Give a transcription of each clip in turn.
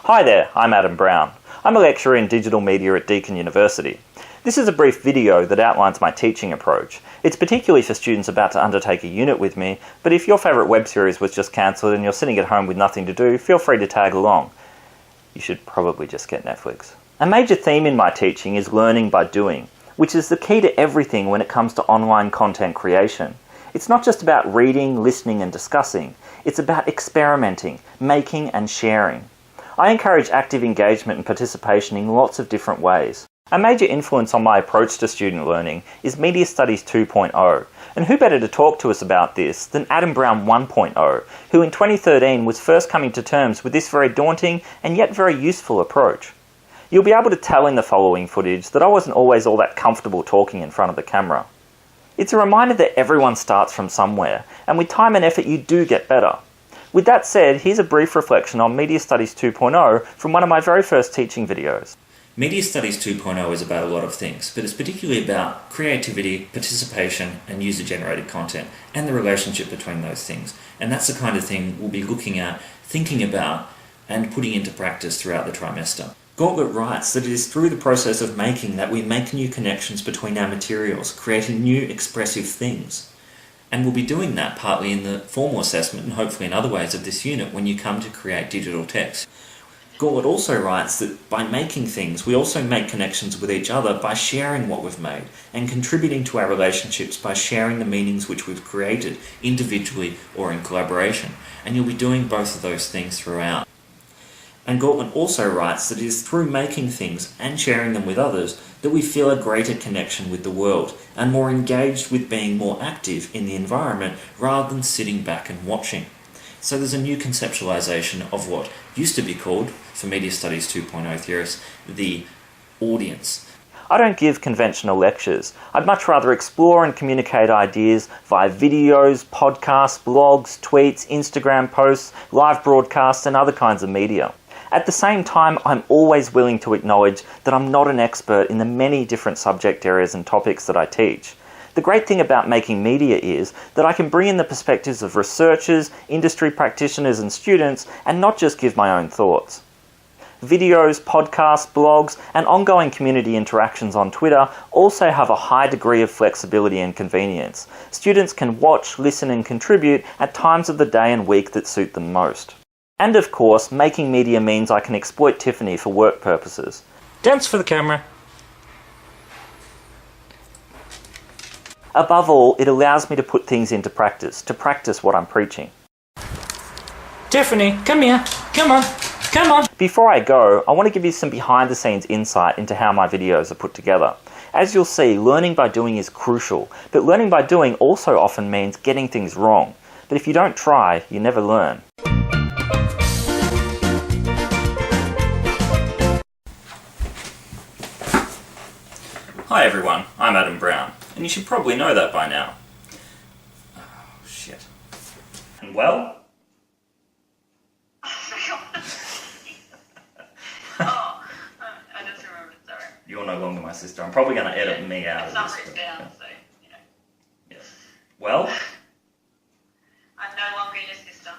Hi there, I'm Adam Brown. I'm a lecturer in digital media at Deakin University. This is a brief video that outlines my teaching approach. It's particularly for students about to undertake a unit with me, but if your favourite web series was just cancelled and you're sitting at home with nothing to do, feel free to tag along. You should probably just get Netflix. A major theme in my teaching is learning by doing, which is the key to everything when it comes to online content creation. It's not just about reading, listening and discussing. It's about experimenting, making and sharing. I encourage active engagement and participation in lots of different ways. A major influence on my approach to student learning is Media Studies 2.0, and who better to talk to us about this than Adam Brown 1.0, who in 2013 was first coming to terms with this very daunting and yet very useful approach. You'll be able to tell in the following footage that I wasn't always all that comfortable talking in front of the camera. It's a reminder that everyone starts from somewhere, and with time and effort you do get better. With that said, here's a brief reflection on Media Studies 2.0 from one of my very first teaching videos. Media Studies 2.0 is about a lot of things, but it's particularly about creativity, participation and user-generated content and the relationship between those things. And that's the kind of thing we'll be looking at, thinking about and putting into practice throughout the trimester. Gauntlet writes that it is through the process of making that we make new connections between our materials, creating new expressive things. And we'll be doing that partly in the formal assessment and hopefully in other ways of this unit when you come to create digital text. Gauntlet also writes that by making things, we also make connections with each other by sharing what we've made and contributing to our relationships by sharing the meanings which we've created individually or in collaboration. And you'll be doing both of those things throughout. And Gauntlet also writes that it is through making things and sharing them with others that we feel a greater connection with the world and more engaged with being more active in the environment rather than sitting back and watching. So there's a new conceptualization of what used to be called, for Media Studies 2.0 theorists, the audience. I don't give conventional lectures. I'd much rather explore and communicate ideas via videos, podcasts, blogs, tweets, Instagram posts, live broadcasts and other kinds of media. At the same time, I'm always willing to acknowledge that I'm not an expert in the many different subject areas and topics that I teach. The great thing about making media is that I can bring in the perspectives of researchers, industry practitioners and students and not just give my own thoughts. Videos, podcasts, blogs and ongoing community interactions on Twitter also have a high degree of flexibility and convenience. Students can watch, listen and contribute at times of the day and week that suit them most. And of course, making media means I can exploit Tiffany for work purposes. Dance for the camera. Above all, it allows me to put things into practice, to practice what I'm preaching. Tiffany, come here. Come on. Come on. Before I go, I want to give you some behind-the-scenes insight into how my videos are put together. As you'll see, learning by doing is crucial, but learning by doing also often means getting things wrong. But if you don't try, you never learn. Hi everyone, I'm Adam Brown, and you should probably know that by now. Oh, shit. And well? I just remembered, sorry. You're no longer my sister. I'm probably going to edit me out it's of not this. written down, so, you know. Yes. Well? I'm no longer your sister.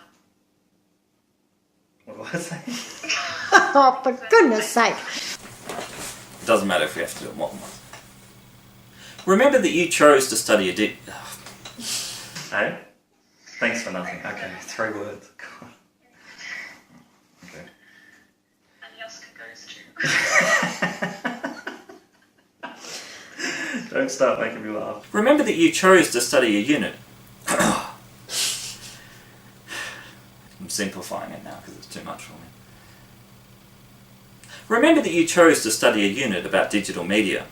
What was I saying? Oh, for goodness sake. It doesn't matter if we have to do it more than once. Remember that you chose to study a Hey? Thanks for nothing. Okay, 3 words. God. Okay. And Yaska goes to. Don't start making me laugh. Remember that you chose to study a unit. I'm simplifying it now because it's too much for me. Remember that you chose to study a unit about digital media.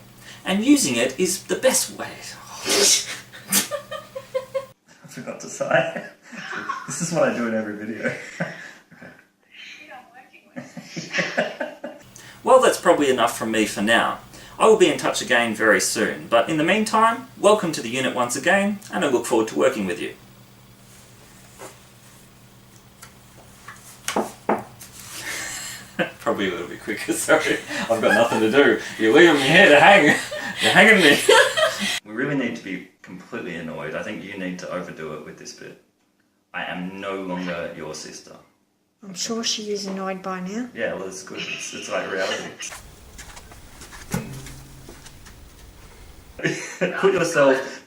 And using it is the best way. I forgot to say. This is what I do in every video. Okay. I'm working with. Well, that's probably enough from me for now. I will be in touch again very soon, but in the meantime, welcome to the unit once again, and I look forward to working with you. Probably a little bit quicker, sorry. I've got nothing to do. You're leaving me here to hang. You're hanging me. We really need to be completely annoyed. I think you need to overdo it with this bit. I am no longer your sister. I'm sure she is annoyed by now. Yeah, well, it's good. It's like reality.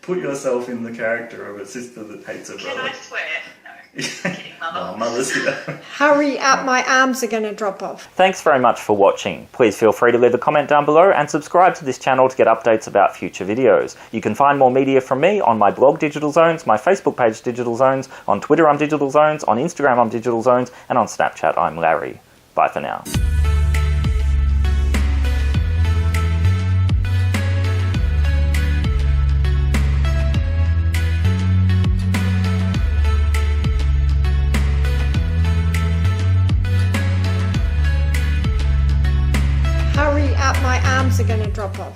Put yourself in the character of a sister that hates her Can brother. I swear? No. Kidding, Mother. Oh, mother's here. Hurry up, my arms are going to drop off. Thanks very much for watching. Please feel free to leave a comment down below and subscribe to this channel to get updates about future videos. You can find more media from me on my blog Digital Zones, my Facebook page Digital Zones, on Twitter I'm Digital Zones, on Instagram I'm Digital Zones, and on Snapchat I'm Larry. Bye for now. Hurry up, my arms are going to drop off.